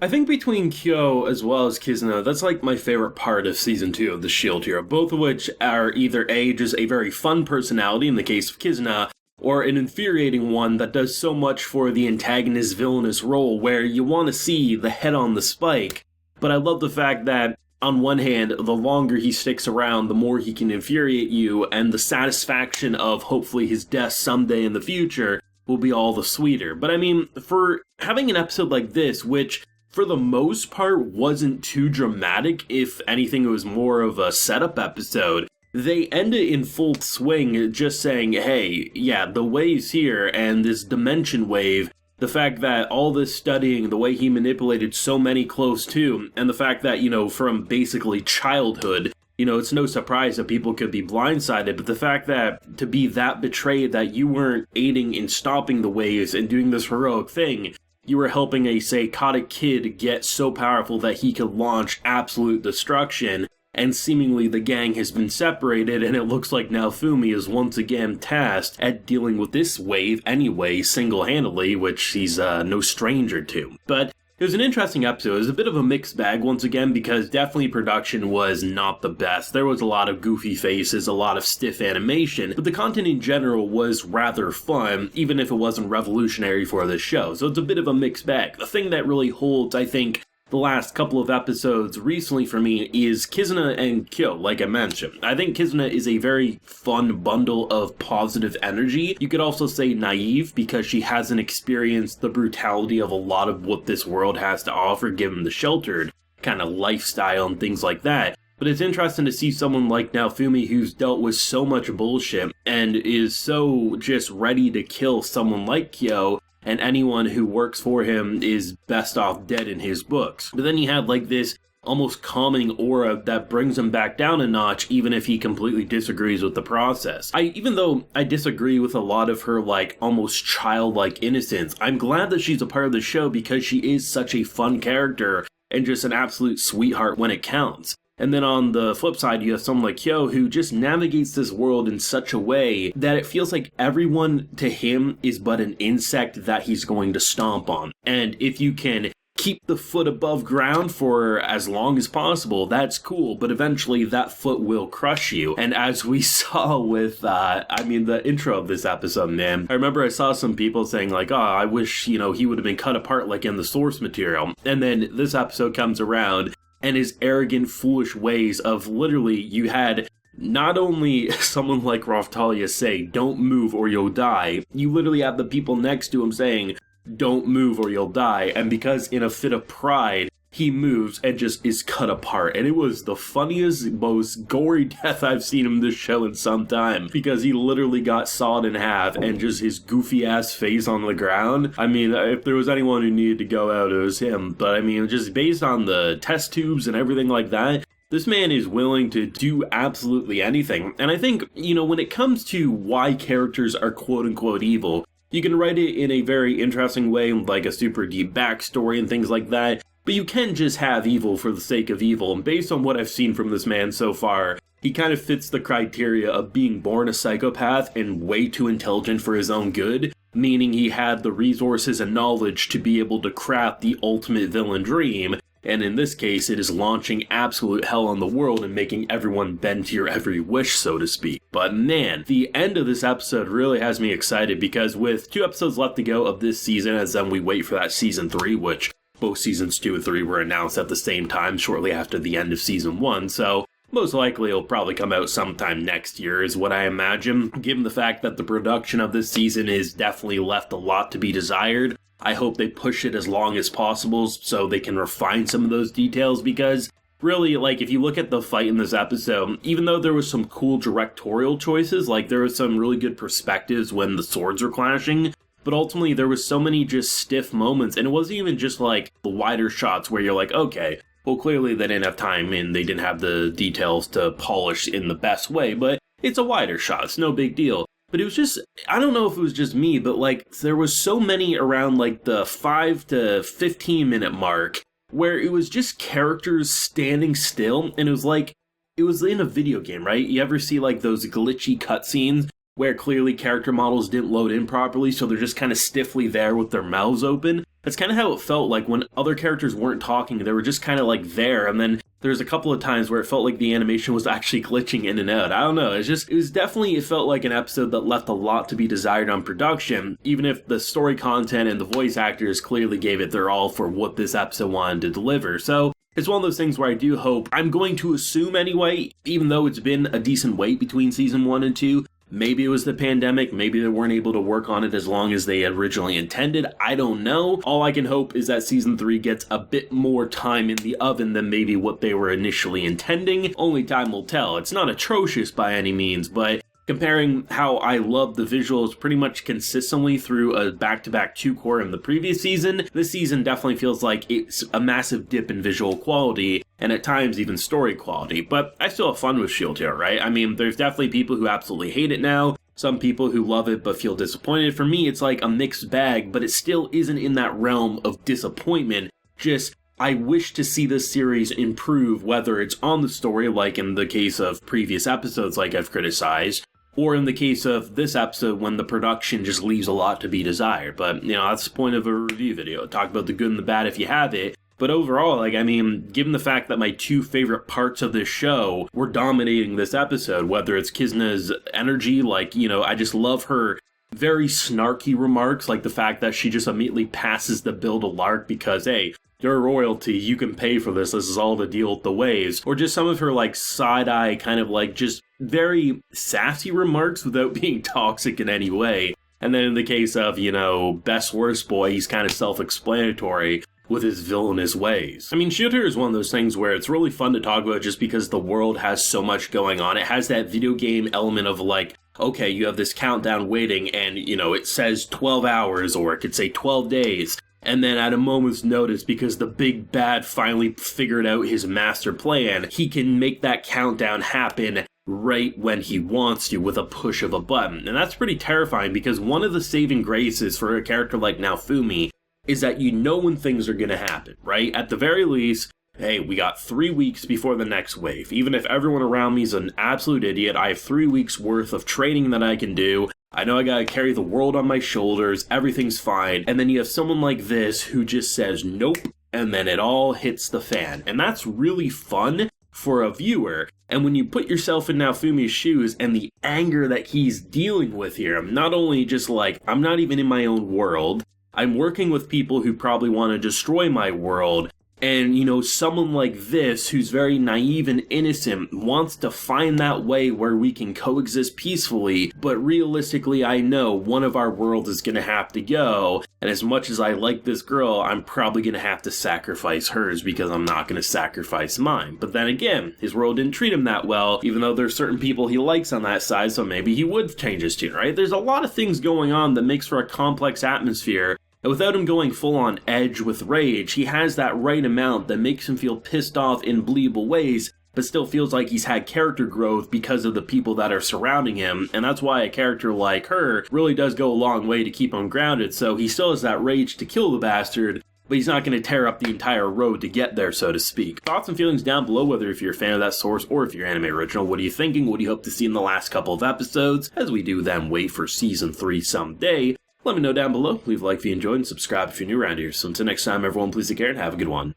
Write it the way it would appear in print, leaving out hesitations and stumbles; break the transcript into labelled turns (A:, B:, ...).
A: I think between Kyo as well as Kizuna, that's like my favorite part of season 2 of the Shield Hero, both of which are either just a very fun personality in the case of Kizuna, or an infuriating one that does so much for the antagonist villainous role where you want to see the head on the spike. But I love the fact that, on one hand, the longer he sticks around, the more he can infuriate you, and the satisfaction of hopefully his death someday in the future will be all the sweeter. But I mean, for having an episode like this, which for the most part wasn't too dramatic, if anything it was more of a setup episode, they end it in full swing just saying, hey, yeah, the wave's here, and this dimension wave, the fact that all this studying, the way he manipulated so many close to, and the fact that, from basically childhood, it's no surprise that people could be blindsided, but the fact that to be that betrayed that you weren't aiding in stopping the waves and doing this heroic thing, you were helping a psychotic kid get so powerful that he could launch absolute destruction, and seemingly the gang has been separated, and it looks like Naofumi is once again tasked at dealing with this wave anyway, single-handedly, which he's no stranger to. But it was an interesting episode. It was a bit of a mixed bag once again, because definitely production was not the best. There was a lot of goofy faces, a lot of stiff animation, but the content in general was rather fun, even if it wasn't revolutionary for the show. So it's a bit of a mixed bag. The thing that really holds, I think, the last couple of episodes recently for me is Kizuna and Kyo, like I mentioned. I think Kizuna is a very fun bundle of positive energy. You could also say naive, because she hasn't experienced the brutality of a lot of what this world has to offer, given the sheltered kind of lifestyle and things like that. But it's interesting to see someone like Naofumi who's dealt with so much bullshit and is so just ready to kill someone like Kyo, and anyone who works for him is best off dead in his books. But then you have like this almost calming aura that brings him back down a notch, even if he completely disagrees with the process. Even though I disagree with a lot of her like almost childlike innocence, I'm glad that she's a part of the show because she is such a fun character and just an absolute sweetheart when it counts. And then on the flip side, you have someone like Kyo who just navigates this world in such a way that it feels like everyone to him is but an insect that he's going to stomp on. And if you can keep the foot above ground for as long as possible, that's cool, but eventually that foot will crush you. And as we saw with, the intro of this episode, man, I remember I saw some people saying like, oh, I wish, he would have been cut apart like in the source material. And then this episode comes around, and his arrogant, foolish ways of literally, you had not only someone like Raftalia say, don't move or you'll die, you literally have the people next to him saying, don't move or you'll die, and because in a fit of pride, he moves and just is cut apart. And it was the funniest, most gory death I've seen in this show in some time, because he literally got sawed in half and just his goofy ass face on the ground. I mean, if there was anyone who needed to go out, it was him. But I mean, just based on the test tubes and everything like that, this man is willing to do absolutely anything. And I think, when it comes to why characters are quote-unquote evil, you can write it in a very interesting way, like a super deep backstory and things like that. But you can just have evil for the sake of evil, and based on what I've seen from this man so far, he kind of fits the criteria of being born a psychopath and way too intelligent for his own good, meaning he had the resources and knowledge to be able to craft the ultimate villain dream, and in this case, it is launching absolute hell on the world and making everyone bend to your every wish, so to speak. But man, the end of this episode really has me excited, because with 2 episodes left to go of this season, as then we wait for that season 3, which both seasons 2 and 3 were announced at the same time shortly after the end of season 1, so most likely it'll probably come out sometime next year is what I imagine. Given the fact that the production of this season is definitely left a lot to be desired, I hope they push it as long as possible so they can refine some of those details, because really, like, if you look at the fight in this episode, even though there was some cool directorial choices, like there was some really good perspectives when the swords were clashing, but ultimately there was so many just stiff moments, and it wasn't even just like the wider shots where you're like, okay, well clearly they didn't have time and they didn't have the details to polish in the best way, but it's a wider shot, it's no big deal. But it was just, I don't know if it was just me, but like there was so many around like the 5 to 15 minute mark where it was just characters standing still, and it was like, it was in a video game, right? You ever see like those glitchy cut scenes where clearly character models didn't load in properly, so they're just kind of stiffly there with their mouths open. That's kind of how it felt like when other characters weren't talking, they were just kind of like there, and then there's a couple of times where it felt like the animation was actually glitching in and out. I don't know, it felt like an episode that left a lot to be desired on production, even if the story content and the voice actors clearly gave it their all for what this episode wanted to deliver. So it's one of those things where I do hope, I'm going to assume anyway, even though it's been a decent wait between season 1 and 2, maybe it was the pandemic, maybe they weren't able to work on it as long as they originally intended, I don't know. All I can hope is that season 3 gets a bit more time in the oven than maybe what they were initially intending. Only time will tell. It's not atrocious by any means, but comparing how I love the visuals pretty much consistently through a back-to-back 2-core in the previous season, this season definitely feels like it's a massive dip in visual quality, and at times even story quality. But I still have fun with Shield Hero, right? I mean, there's definitely people who absolutely hate it now, some people who love it but feel disappointed. For me, it's like a mixed bag, but it still isn't in that realm of disappointment. Just, I wish to see this series improve, whether it's on the story, like in the case of previous episodes like I've criticized, or in the case of this episode when the production just leaves a lot to be desired. But, that's the point of a review video. Talk about the good and the bad if you have it. But overall, given the fact that my 2 favorite parts of this show were dominating this episode, whether it's Kizuna's energy, I just love her very snarky remarks, like the fact that she just immediately passes the bill to Lark because, hey, you're royalty, you can pay for this is all the deal with the waves. Or just some of her, side-eye, kind of, just very sassy remarks without being toxic in any way. And then in the case of, Best Worst Boy, he's kind of self-explanatory with his villainous ways. I mean, Shield Hero is one of those things where it's really fun to talk about just because the world has so much going on. It has that video game element of okay, you have this countdown waiting and, it says 12 hours or it could say 12 days. And then at a moment's notice, because the big bad finally figured out his master plan, he can make that countdown happen right when he wants to with a push of a button. And that's pretty terrifying because one of the saving graces for a character like Naofumi is that when things are going to happen, right? At the very least, hey, we got 3 weeks before the next wave. Even if everyone around me is an absolute idiot, I have 3 weeks worth of training that I can do. I know I gotta carry the world on my shoulders, everything's fine. And then you have someone like this who just says nope, and then it all hits the fan. And that's really fun for a viewer. And when you put yourself in Naofumi's shoes and the anger that he's dealing with here, I'm not only just I'm not even in my own world, I'm working with people who probably want to destroy my world. And, someone like this, who's very naive and innocent, wants to find that way where we can coexist peacefully, but realistically, I know one of our worlds is going to have to go, and as much as I like this girl, I'm probably going to have to sacrifice hers because I'm not going to sacrifice mine. But then again, his world didn't treat him that well, even though there's certain people he likes on that side, so maybe he would change his tune, right? There's a lot of things going on that makes for a complex atmosphere. And without him going full on edge with rage, he has that right amount that makes him feel pissed off in believable ways, but still feels like he's had character growth because of the people that are surrounding him. And that's why a character like her really does go a long way to keep him grounded. So he still has that rage to kill the bastard, but he's not going to tear up the entire road to get there, so to speak. Thoughts and feelings down below, whether if you're a fan of that source or if you're anime original. What are you thinking? What do you hope to see in the last couple of episodes? As we do then wait for season 3 someday. Let me know down below, leave a like if you enjoyed, and subscribe if you're new around here. So until next time, everyone, please take care and have a good one.